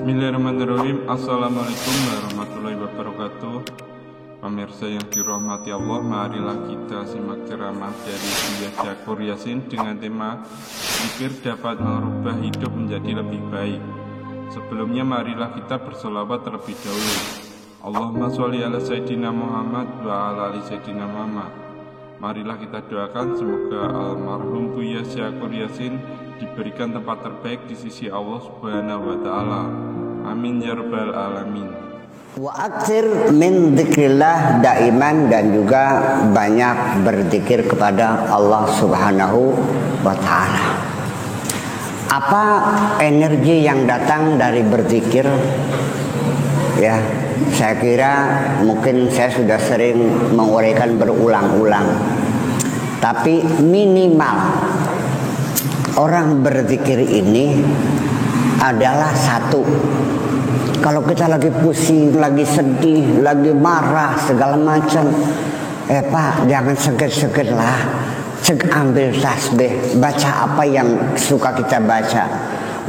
Bismillahirrahmanirrahim. Assalamualaikum warahmatullahi wabarakatuh. Pemirsa yang dirahmati Allah, marilah kita simak ceramah dari Buya Syakur Yasin dengan tema zikir dapat merubah hidup menjadi lebih baik. Sebelumnya marilah kita bersolawat terlebih dahulu. Allahumma sholli ala Sayyidina Muhammad wa ala ali Sayyidina Muhammad. Marilah kita doakan semoga almarhum Buya Syakur Yasin diberikan tempat terbaik di sisi Allah Subhanahu wa taala. Amin ya rabbal alamin. Wa aktsir min dzikrillah daiman, dan juga banyak berzikir kepada Allah Subhanahu wa taala. Apa energi yang datang dari berzikir? Ya, saya kira mungkin saya sudah sering menguraikan berulang-ulang. Tapi minimal orang berzikir ini adalah satu. Kalau kita lagi pusing, lagi sedih, lagi marah, segala macam, Pak, jangan seger-seger lah. Ambil tasbih, baca apa yang suka kita baca.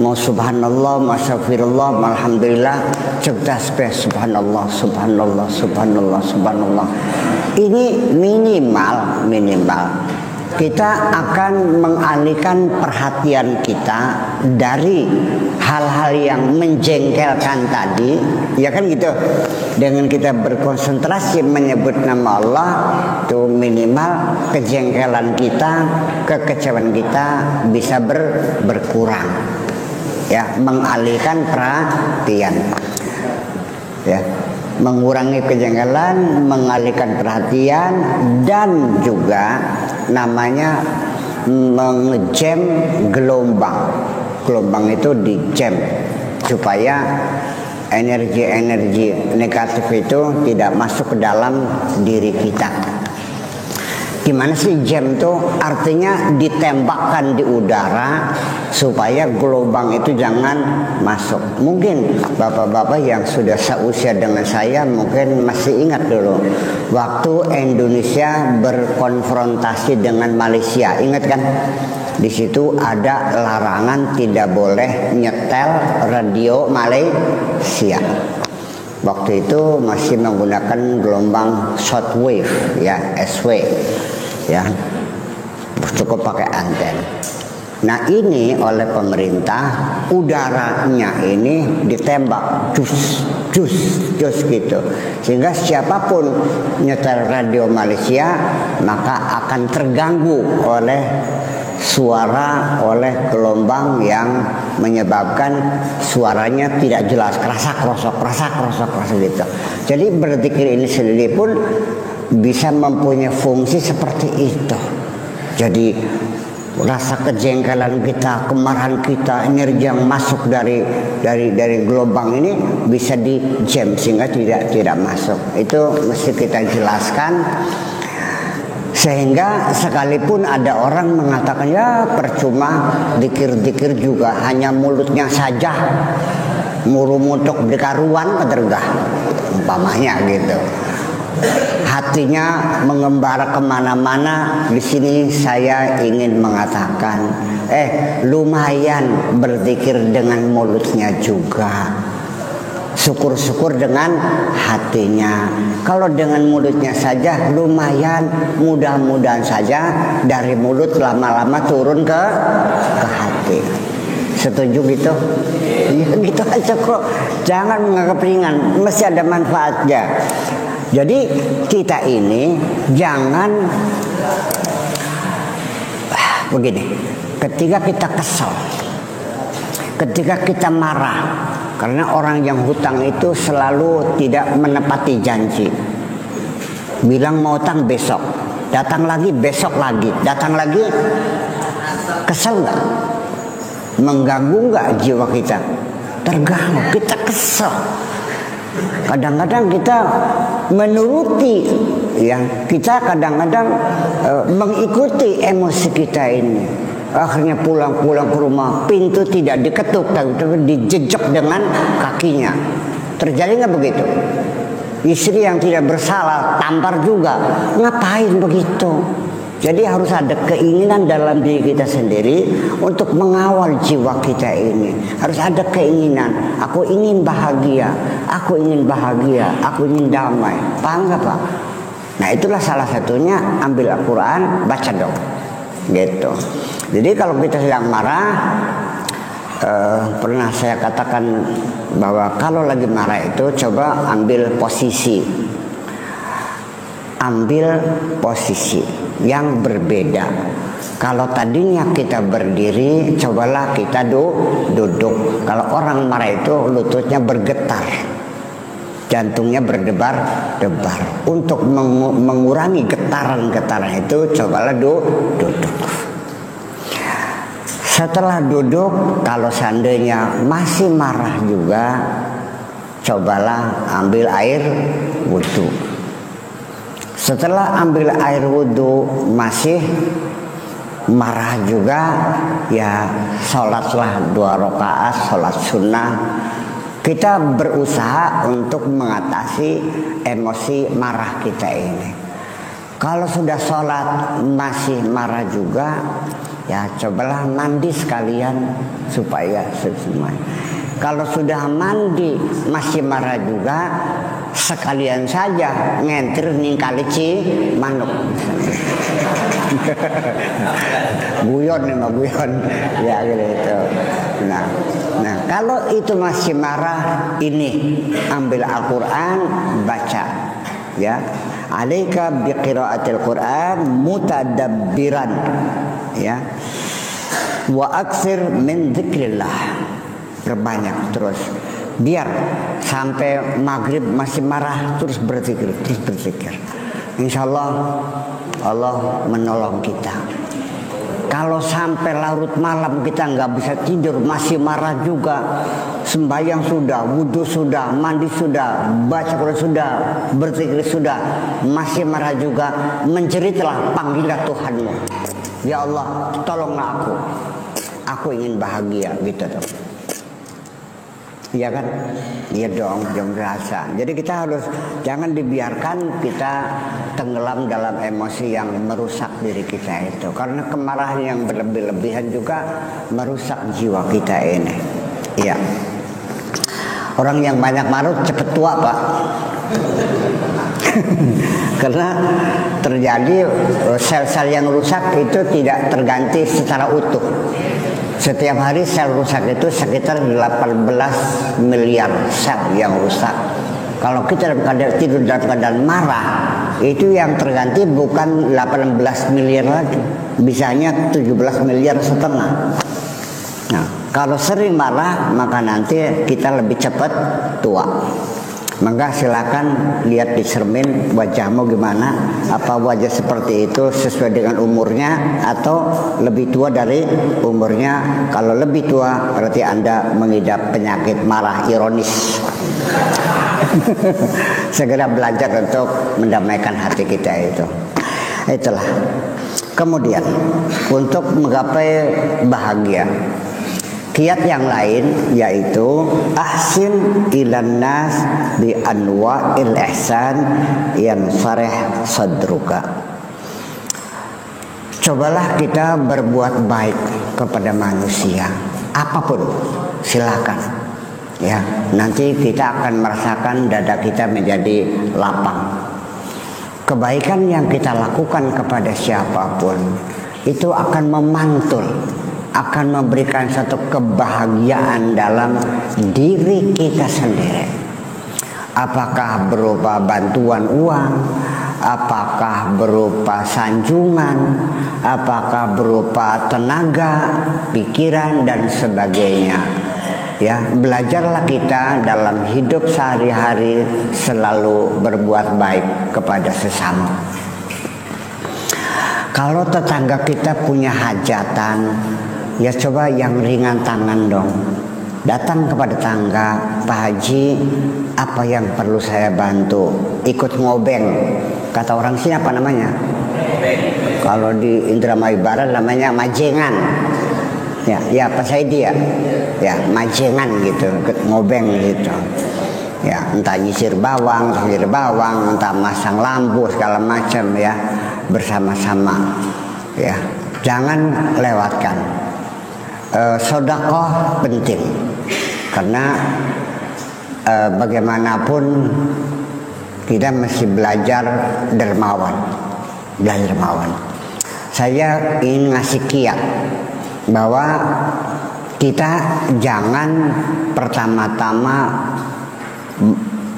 Mau subhanallah, mau astagfirullah, mau alhamdulillah, cek tasbih subhanallah, subhanallah, subhanallah, subhanallah. Ini minimal kita akan mengalihkan perhatian kita dari hal-hal yang menjengkelkan tadi, ya kan gitu. Dengan kita berkonsentrasi menyebut nama Allah, itu minimal kejengkelan kita, kekecewaan kita bisa berkurang. Ya, mengalihkan perhatian. Ya, mengurangi kejengkelan, mengalihkan perhatian, dan juga namanya mengejam gelombang. Gelombang itu dijam supaya energi-energi negatif itu tidak masuk ke dalam diri kita. Gimana sih jam itu? Artinya ditembakkan di udara supaya gelombang itu jangan masuk. Mungkin bapak-bapak yang sudah seusia dengan saya mungkin masih ingat dulu waktu Indonesia berkonfrontasi dengan Malaysia. Ingat kan? Di situ ada larangan tidak boleh nyetel radio Malaysia. Waktu itu masih menggunakan gelombang shortwave, ya, SW, ya, cukup pakai anten. Nah, ini oleh pemerintah udaranya ini ditembak, jus gitu, sehingga siapapun nyetel radio Malaysia maka akan terganggu oleh suara, oleh gelombang yang menyebabkan suaranya tidak jelas, kerasak krosok gitu. Jadi berzikir ini sendiri pun bisa mempunyai fungsi seperti itu. Jadi rasa kejengkelan kita, kemarahan kita, energi yang masuk dari gelombang ini bisa dijam sehingga tidak masuk. Itu mesti kita jelaskan. Sehingga sekalipun ada orang mengatakan ya percuma dikir-dikir juga, hanya mulutnya saja murumutuk dikaruan kedergah umpamanya gitu, hatinya mengembara kemana-mana. Di sini saya ingin mengatakan lumayan berzikir dengan mulutnya juga, syukur-syukur dengan hatinya. Kalau dengan mulutnya saja lumayan, mudah-mudahan saja dari mulut lama-lama turun ke hati. Setuju gitu? Ya, gitu aja kok. Jangan menganggap ringan, mesti ada manfaatnya. Jadi kita ini jangan begini. Ketika kita kesal, ketika kita marah, karena orang yang hutang itu selalu tidak menepati janji. Bilang mau utang besok, datang lagi besok lagi, datang lagi. Kesel nggak? Mengganggu nggak jiwa kita? Terganggu, kita kesel. Kadang-kadang kita menuruti, ya, kita kadang-kadang mengikuti emosi kita ini. Akhirnya pulang ke rumah, pintu tidak diketuk tapi dijejak dengan kakinya. Terjadi nggak begitu? Istri yang tidak bersalah tampar juga. Ngapain begitu? Jadi harus ada keinginan dalam diri kita sendiri untuk mengawal jiwa kita ini. Harus ada keinginan. Aku ingin bahagia, aku ingin bahagia, aku ingin damai. Paham nggak Pak? Nah itulah salah satunya, ambil Al-Quran, baca dong. Gitu. Jadi kalau kita sedang marah, pernah saya katakan bahwa kalau lagi marah itu coba ambil posisi. Ambil posisi yang berbeda. Kalau tadinya kita berdiri, cobalah kita duduk. Kalau orang marah itu lututnya bergetar, jantungnya berdebar-debar. Untuk mengurangi getaran-getaran itu, cobalah duduk. Setelah duduk, kalau seandainya masih marah juga, cobalah ambil air wudhu. Setelah ambil air wudhu masih marah juga, ya sholatlah 2 rakaat, sholat sunnah. Kita berusaha untuk mengatasi emosi marah kita ini. Kalau sudah sholat masih marah juga, ya cobalah mandi sekalian supaya sesuai. Kalau sudah mandi masih marah juga, sekalian saja ngenter ningkali manuk. Guyon nih Mbak, guyon. Ya gitu. Nah kalau itu masih marah, ini ambil Al-Quran, baca. Ya, alaika biqiraatil Quran mutadabbiran. Ya, wa aksir min dzikrillah. Perbanyak terus, biar sampai maghrib masih marah, terus berzikir. Insya Allah Allah menolong kita. Kalau sampai larut malam kita nggak bisa tidur, masih marah juga, sembahyang sudah, wudhu sudah, mandi sudah, baca Quran sudah, berzikir sudah, masih marah juga, menjeritlah, panggillah Tuhanmu. Ya Allah, tolonglah aku ingin bahagia, gitu tuh. Iya kan? Iya dong, jangan rasa. Jadi kita harus jangan dibiarkan kita tenggelam dalam emosi yang merusak diri kita itu. Karena kemarahan yang berlebih-lebihan juga merusak jiwa kita ini. Iya. Orang yang banyak marah cepat tua Pak. Karena terjadi sel-sel yang rusak itu tidak terganti secara utuh. Setiap hari sel rusak itu sekitar 18 miliar sel yang rusak. Kalau kita tidur dalam keadaan marah, itu yang terganti bukan 18 miliar lagi, bisanya 17 miliar setengah. Nah, kalau sering marah, maka nanti kita lebih cepat tua. Maka silakan lihat di cermin wajahmu gimana, apa wajah seperti itu sesuai dengan umurnya atau lebih tua dari umurnya. Kalau lebih tua berarti Anda mengidap penyakit marah ironis. Segera belajar untuk mendamaikan hati kita itu. Itulah. Kemudian untuk menggapai bahagia, kiat yang lain yaitu ahsin ilan nas bi anwa'il ihsan yang sareh sadruka. Cobalah kita berbuat baik kepada manusia, apapun, silakan. Ya, nanti kita akan merasakan dada kita menjadi lapang. Kebaikan yang kita lakukan kepada siapapun itu akan memantul, akan memberikan satu kebahagiaan dalam diri kita sendiri. Apakah berupa bantuan uang, apakah berupa sanjungan, apakah berupa tenaga, pikiran dan sebagainya. Ya, belajarlah kita dalam hidup sehari-hari selalu berbuat baik kepada sesama. Kalau tetangga kita punya hajatan, ya coba yang ringan tangan dong. Datang kepada tetangga, Pak Haji, apa yang perlu saya bantu? Ikut ngobeng. Kata orang sini apa namanya? Kalau di Indramayu Barat namanya majengan. Ya Pak Saidi ya. Ya, majengan gitu, ngobeng gitu. Ya, entah nyisir bawang, entah masang lampu segala macam ya. bersama-sama, ya. Jangan lewatkan. Sedekah penting, karena bagaimanapun kita mesti belajar dermawan. Saya ingin ngasih kiat bahwa kita jangan pertama-tama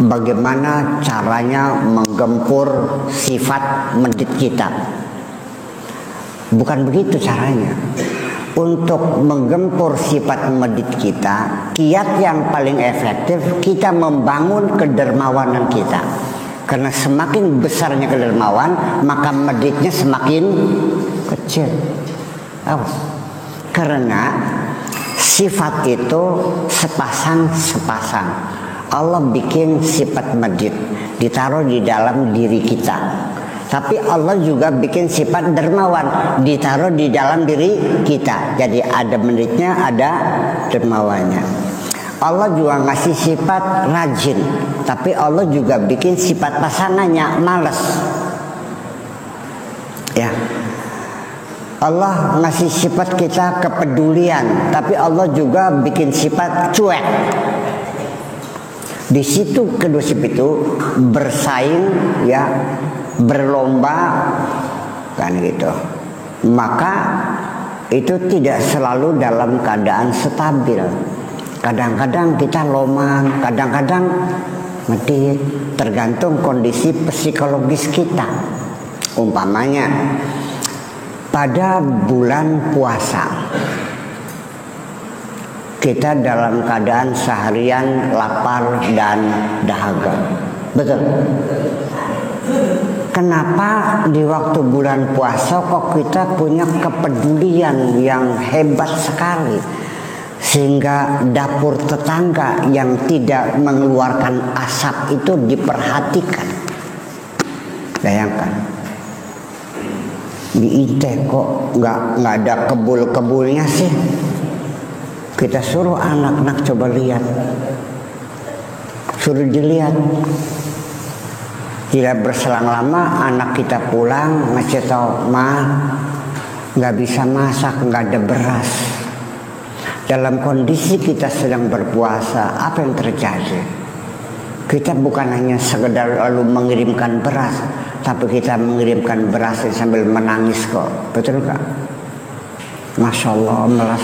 bagaimana caranya menggempur sifat medit kita. Bukan begitu caranya. Untuk menggempur sifat medit kita, kiat yang paling efektif kita membangun kedermawanan kita. Karena semakin besarnya kedermawan, maka meditnya semakin kecil. Karena sifat itu sepasang. Allah bikin sifat medit ditaruh di dalam diri kita. Tapi Allah juga bikin sifat dermawan ditaruh di dalam diri kita. Jadi ada meditnya, ada dermawannya. Allah juga ngasih sifat rajin, tapi Allah juga bikin sifat pasangannya malas. Ya. Allah ngasih sifat kita kepedulian, tapi Allah juga bikin sifat cuek. Di situ kedua sifat itu bersaing, ya, berlomba, kan gitu. Maka itu tidak selalu dalam keadaan stabil. Kadang-kadang kita lomang, kadang-kadang medit, tergantung kondisi psikologis kita. Umpamanya pada bulan puasa kita dalam keadaan seharian lapar dan dahaga. Betul? Kenapa di waktu bulan puasa kok kita punya kepedulian yang hebat sekali, sehingga dapur tetangga yang tidak mengeluarkan asap itu diperhatikan? Bayangkan, di Ite kok nggak ada kebul-kebulnya sih. Kita suruh anak-anak coba lihat, suruh dilihat. Tidak berselang lama anak kita pulang ngasih tahu, "Ma, nggak bisa masak, nggak ada beras." Dalam kondisi kita sedang berpuasa, apa yang terjadi? Kita bukan hanya sekedar lalu mengirimkan beras, tapi kita mengirimkan beras sambil menangis kok. Betul gak? Masya Allah, melas.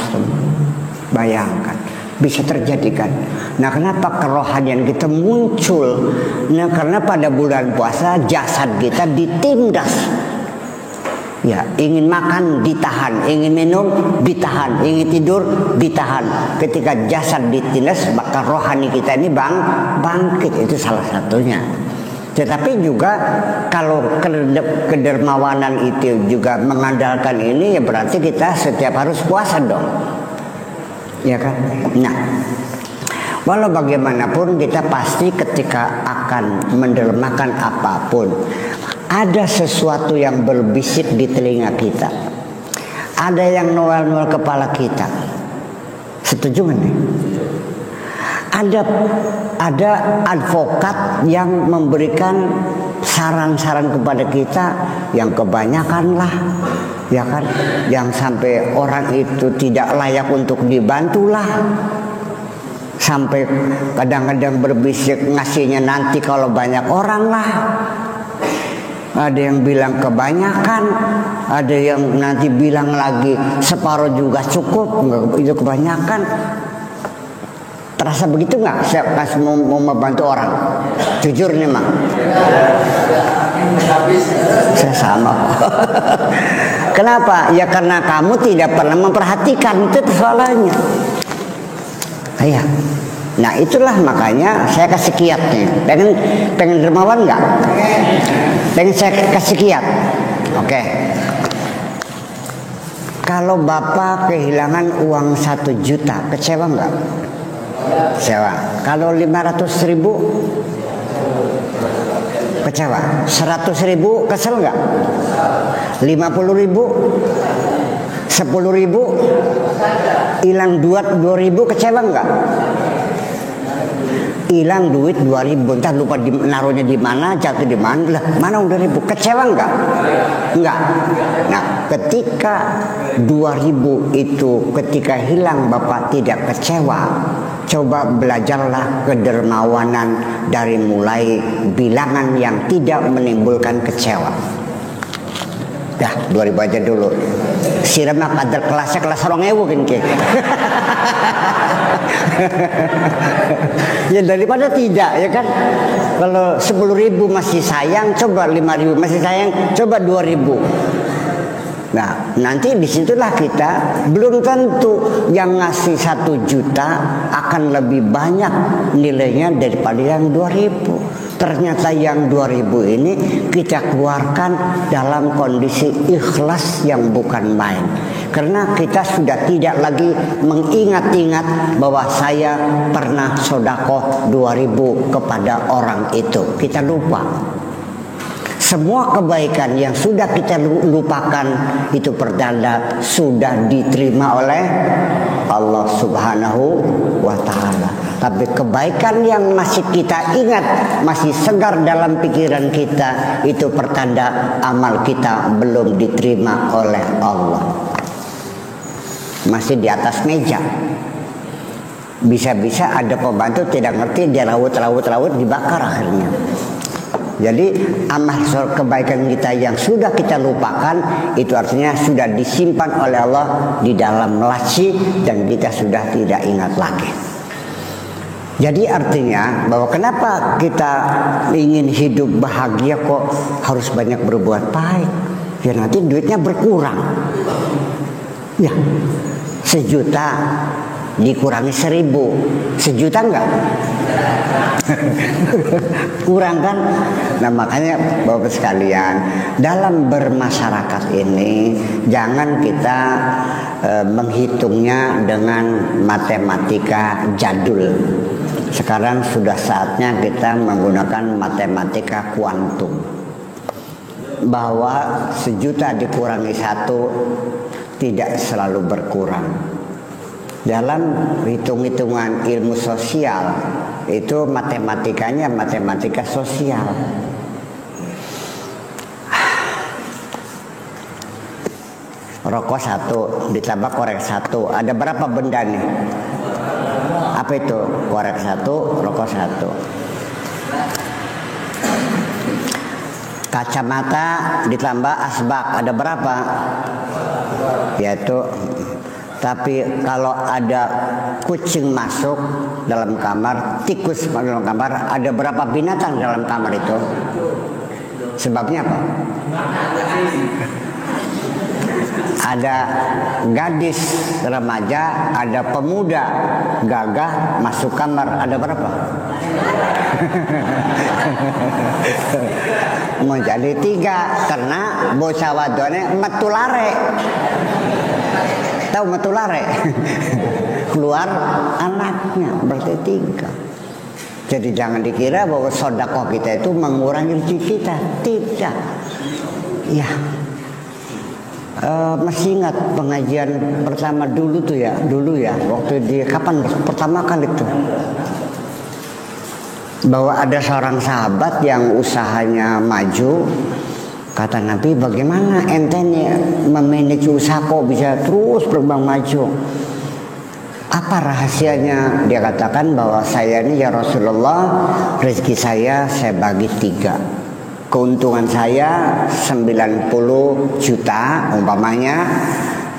Bayangkan, bisa terjadi kan? Nah, kenapa kerohanian kita muncul? Nah, karena pada bulan puasa jasad kita ditindas. Ya, ingin makan ditahan, ingin minum ditahan, ingin tidur ditahan. Ketika jasad ditindas, maka rohani kita ini bangkit. Itu salah satunya. Tetapi juga kalau kedermawanan itu juga mengandalkan ini, ya berarti kita setiap harus puasa dong. Ya kan? Nah, walau bagaimanapun kita pasti ketika akan mendermakan apapun, ada sesuatu yang berbisik di telinga kita, ada yang noel-noel kepala kita. Setuju nggak nih? Ada advokat yang memberikan saran-saran kepada kita yang kebanyakan lah, ya kan, yang sampai orang itu tidak layak untuk dibantulah, sampai kadang-kadang berbisik ngasihnya nanti kalau banyak orang lah. Ada yang bilang kebanyakan, ada yang nanti bilang lagi separuh juga cukup, itu kebanyakan. Terasa begitu nggak? Saya pas mau membantu orang, jujur nih mak, saya sama. Kenapa? Ya karena kamu tidak pernah memperhatikan, itu persoalannya. Iya. Nah itulah makanya saya kasih kiat nih. Pengen dermawan nggak? Pengen saya kasih kiat. Oke. Kalau bapak kehilangan uang 1 juta, kecewa nggak? Kecewa. Kalau 500.000, kecewa. 100.000 kesel nggak? 50.000, 10.000, hilang 2.000 kecewa nggak? hilang duit 2.000, entah lupa naruhnya di mana, jatuh di mana, lah mana udah 2.000, kecewa enggak? Enggak. Nah, ketika 2.000 itu ketika hilang Bapak tidak kecewa, coba belajarlah kedermawanan dari mulai bilangan yang tidak menimbulkan kecewa. Dah 2.000 aja dulu. Sirama kadar kelasnya kelas 2.000 kan ke. Ya daripada tidak ya kan. Kalau 10.000 masih sayang, coba 5.000 masih sayang, coba 2.000. Nah, nanti disitulah kita belum tentu yang ngasih 1 juta akan lebih banyak nilainya daripada yang 2.000. Ternyata yang 2.000 ini kita keluarkan dalam kondisi ikhlas yang bukan main. Karena kita sudah tidak lagi mengingat-ingat bahwa saya pernah sedekah 2.000 kepada orang itu. Kita lupa. Semua kebaikan yang sudah kita lupakan itu pertanda sudah diterima oleh Allah Subhanahu wa ta'ala. Tapi kebaikan yang masih kita ingat, masih segar dalam pikiran kita, itu pertanda amal kita belum diterima oleh Allah. Masih di atas meja. Bisa-bisa ada pembantu tidak ngerti, dia rawut dibakar akhirnya. Jadi amal kebaikan kita yang sudah kita lupakan itu artinya sudah disimpan oleh Allah di dalam laci dan kita sudah tidak ingat lagi. Jadi artinya bahwa kenapa kita ingin hidup bahagia kok harus banyak berbuat baik? Ya nanti duitnya berkurang. Ya 1 juta dikurangi 1.000, 1 juta enggak? Kurang kan? Nah makanya Bapak sekalian, dalam bermasyarakat ini jangan kita menghitungnya dengan matematika jadul. Sekarang sudah saatnya kita menggunakan matematika kuantum, bahwa 1 juta dikurangi 1 tidak selalu berkurang. Dalam hitung-hitungan ilmu sosial itu matematikanya matematika sosial. Rokok 1 ditambah korek 1, ada berapa benda nih? Apa itu? Korek 1, rokok 1. Kacamata ditambah asbak, ada berapa? Yaitu. Tapi kalau ada kucing masuk dalam kamar, tikus masuk dalam kamar, ada berapa binatang dalam kamar itu? Sebabnya apa? Ada gadis remaja, ada pemuda gagah masuk kamar, ada berapa? Menjadi 3 karena bocah wadone metulare. Tahu metulare? Keluar anaknya, berarti 3. Jadi jangan dikira bahwa sedekah kita itu mengurangi rezeki kita. Tidak. Ya. Masih ingat pengajian pertama dulu ya, waktu di kapan pertama kali itu? Bahwa ada seorang sahabat yang usahanya maju. Kata Nabi, bagaimana entenya memanage usaha kok bisa terus berkembang maju? Apa rahasianya? Dia katakan bahwa saya ini ya Rasulullah, rezeki saya bagi 3. Keuntungan saya 90 juta umpamanya,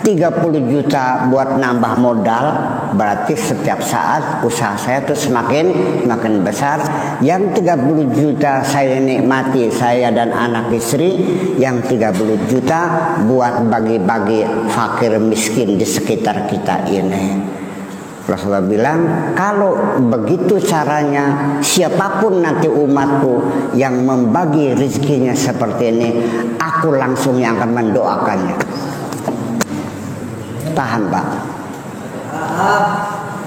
30 juta buat nambah modal, berarti setiap saat usaha saya tuh semakin besar. Yang 30 juta saya nikmati, saya dan anak istri. Yang 30 juta buat bagi-bagi fakir miskin di sekitar kita ini. Rasulullah bilang, kalau begitu caranya, siapapun nanti umatku yang membagi rezekinya seperti ini, aku langsung yang akan mendoakannya. Paham Pak?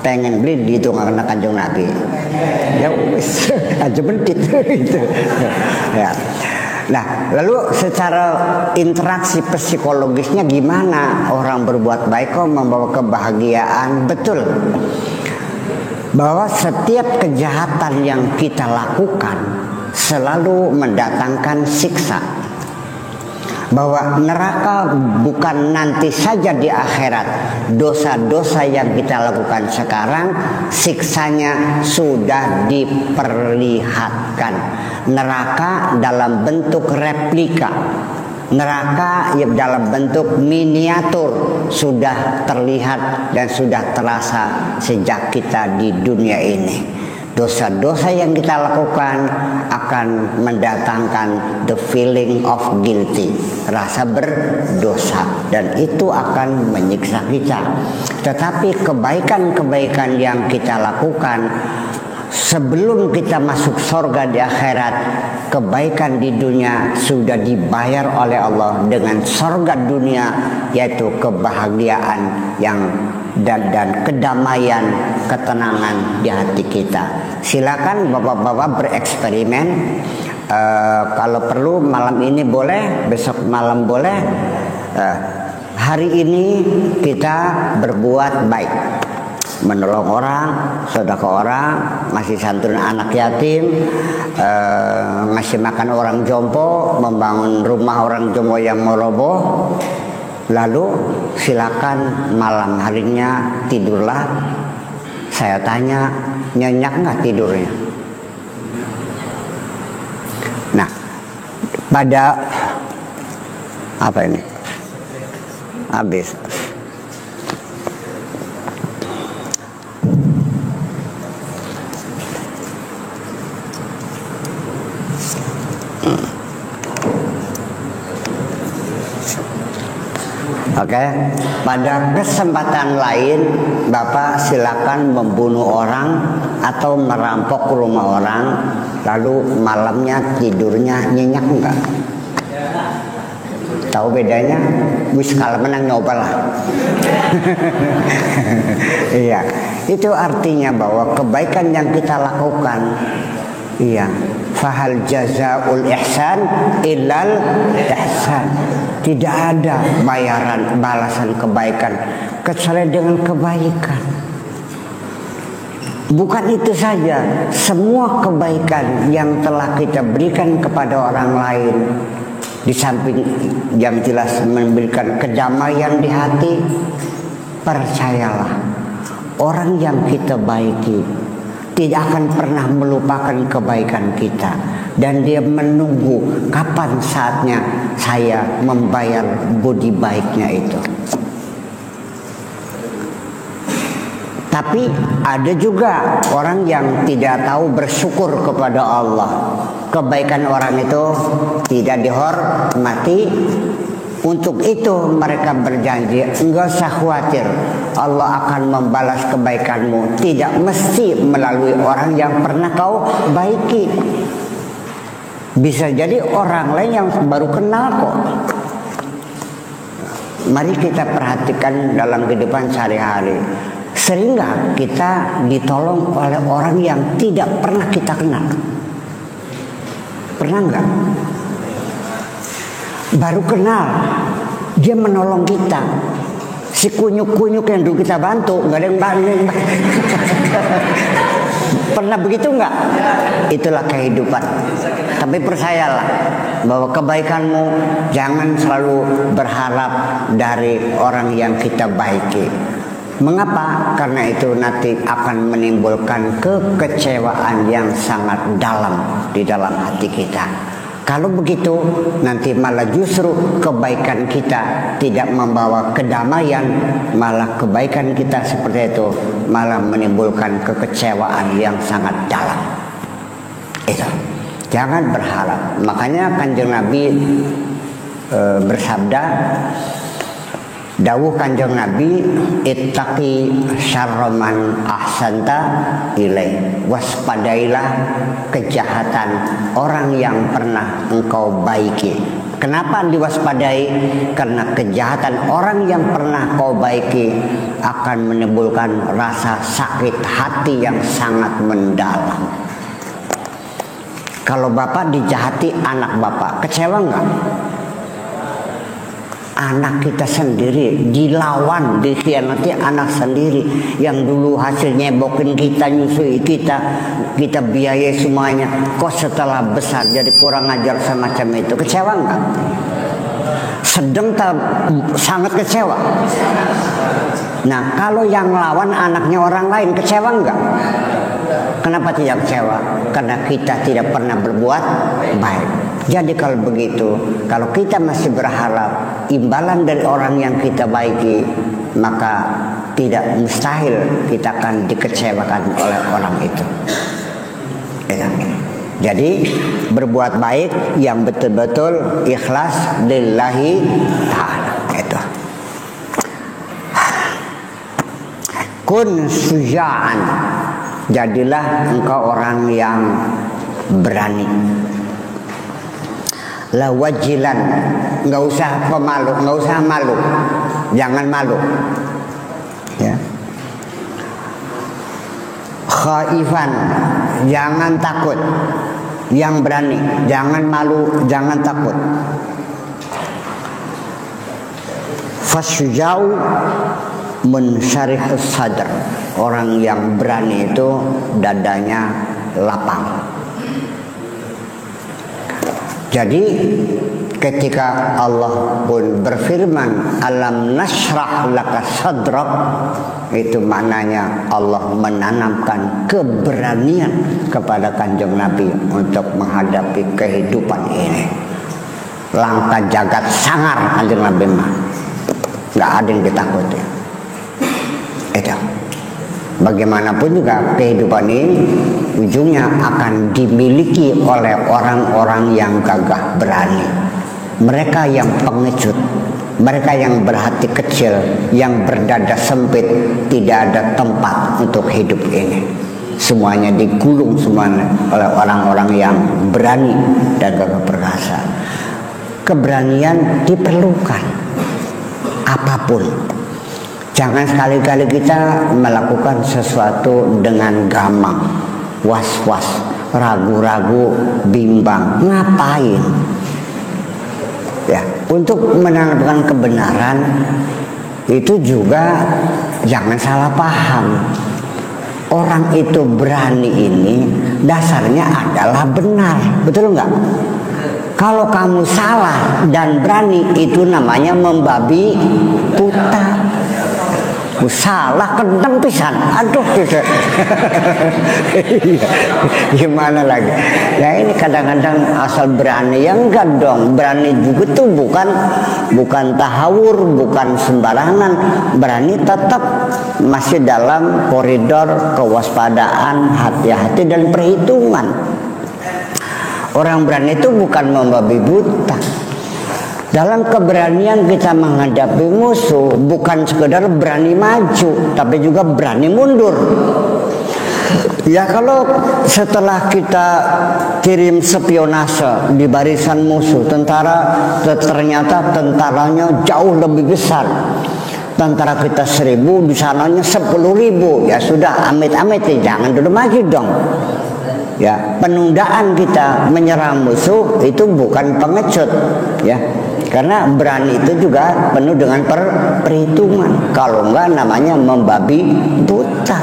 Pengen beli di itu karena Kanjeng Nabi. Ya wis aja bentit gitu. Ya. Nah, lalu secara interaksi psikologisnya gimana orang berbuat baik kok membawa kebahagiaan? Betul. bahwa setiap kejahatan yang kita lakukan selalu mendatangkan siksa. Bahwa neraka bukan nanti saja di akhirat. Dosa-dosa yang kita lakukan sekarang siksanya sudah diperlihatkan. Neraka dalam bentuk replika, neraka dalam bentuk miniatur sudah terlihat dan sudah terasa sejak kita di dunia ini. Dosa-dosa yang kita lakukan akan mendatangkan the feeling of guilty, rasa berdosa, dan itu akan menyiksa kita. Tetapi kebaikan-kebaikan yang kita lakukan sebelum kita masuk surga di akhirat, kebaikan di dunia sudah dibayar oleh Allah dengan surga dunia, yaitu kebahagiaan yang dan kedamaian, ketenangan di hati kita. Silakan bapak-bapak bereksperimen. Kalau perlu malam ini boleh, besok malam boleh. Hari ini kita berbuat baik, menolong orang, sedekah orang, ngasih santunan anak yatim, ngasih makan orang jompo, membangun rumah orang jompo yang mau roboh. Lalu silakan malam harinya tidurlah. Saya tanya, nyenyak nggak tidurnya? Nah, pada apa ini? Habis. Oke, pada kesempatan lain Bapak silakan membunuh orang atau merampok rumah orang, lalu malamnya tidurnya nyenyak enggak? Tahu bedanya? Wis kalau menang nyobalah. Iya, itu artinya bahwa kebaikan yang kita lakukan, iya, fahal jazaul ihsan illal ihsan. Tidak ada bayaran balasan kebaikan kecuali dengan kebaikan. Bukan itu saja, semua kebaikan yang telah kita berikan kepada orang lain, di samping yang jelas memberikan kedamaian di hati, percayalah, orang yang kita baiki tidak akan pernah melupakan kebaikan kita, dan dia menunggu kapan saatnya saya membayar budi baiknya itu. Tapi ada juga orang yang tidak tahu bersyukur kepada Allah. Kebaikan orang itu tidak dihormati. Untuk itu mereka berjanji, enggak usah khawatir, Allah akan membalas kebaikanmu. Tidak mesti melalui orang yang pernah kau baiki. Bisa jadi orang lain yang baru kenal kok. Mari kita perhatikan dalam kehidupan sehari-hari. Sering nggak kita ditolong oleh orang yang tidak pernah kita kenal? Pernah nggak? Baru kenal, dia menolong kita. Si kunyuk-kunyuk yang dulu kita bantu, nggak ada yang bantu. Pernah begitu nggak? Itulah kehidupan. Tapi percayalah bahwa kebaikanmu jangan selalu berharap dari orang yang kita baiki. Mengapa? Karena itu nanti akan menimbulkan kekecewaan yang sangat dalam di dalam hati kita. Kalau begitu nanti malah justru kebaikan kita tidak membawa kedamaian, malah kebaikan kita seperti itu malah menimbulkan kekecewaan yang sangat dalam. Itu jangan berharap. Makanya Kanjeng Nabi bersabda, dawuh Kanjeng Nabi, ittaqi syarraman ahsanta ilaih. Waspadailah kejahatan orang yang pernah engkau baiki. Kenapa diwaspadai? Karena kejahatan orang yang pernah kau baiki akan menimbulkan rasa sakit hati yang sangat mendalam. Kalau bapak dijahati anak bapak, kecewa enggak? anak kita sendiri dilawan, dikhianati anak sendiri yang dulu hasil nyebokin kita, nyusui kita, kita biayai semuanya, kok setelah besar jadi kurang ajar semacam itu, kecewa enggak? Sedang sangat kecewa. Nah, kalau yang lawan anaknya orang lain, kecewa enggak? Kenapa tidak kecewa? Karena kita tidak pernah berbuat baik. Jadi kalau begitu, kalau kita masih berharap imbalan dari orang yang kita baiki, maka tidak mustahil kita akan dikecewakan oleh orang itu. Jadi berbuat baik yang betul-betul ikhlas lillahi ta'ala. Itu. Kun suja'an, jadilah engkau orang yang berani. La wajilan, nggak usah pemalu, nggak usah malu, jangan malu. Ya. Khaifan, jangan takut. Yang berani, jangan malu, jangan takut. Fasyujau mensyarih sadar, orang yang berani itu dadanya lapang. Jadi ketika Allah pun berfirman alam nashrah laka sadrak, itu maknanya Allah menanamkan keberanian kepada Kanjeng Nabi untuk menghadapi kehidupan ini. Langkah jagat sangar Kanjeng Nabi mah, nggak ada yang ditakuti. Itu bagaimanapun juga kehidupan ini ujungnya akan dimiliki oleh orang-orang yang gagah berani. Mereka yang pengecut, mereka yang berhati kecil, yang berdada sempit, tidak ada tempat untuk hidup ini. Semuanya digulung semuanya oleh orang-orang yang berani dan gagah perkasa. Keberanian diperlukan apapun. Jangan sekali-kali kita melakukan sesuatu dengan gamang, was-was, ragu-ragu, bimbang. Ngapain? Ya, untuk menanamkan kebenaran itu juga jangan salah paham. Orang itu berani ini dasarnya adalah benar, betul nggak? Kalau kamu salah dan berani itu namanya membabi buta. Salah kendeng pisan, aduh gitu. Gimana lagi? Ya ini kadang-kadang asal berani, ya enggak dong. Berani juga tuh bukan tahawur, bukan sembarangan. Berani tetap masih dalam koridor kewaspadaan, hati-hati dan perhitungan. Orang berani itu bukan membabi buta. Dalam keberanian kita menghadapi musuh, bukan sekedar berani maju, tapi juga berani mundur. Ya kalau setelah kita kirim spionase di barisan musuh, ternyata tentaranya jauh lebih besar. Tentara kita 1.000, di sananya 10.000. Ya sudah, amit-amit, jangan dulu maju dong. Ya, penundaan kita menyerang musuh itu bukan pengecut, ya. Karena berani itu juga penuh dengan perhitungan. Kalau enggak namanya membabi buta.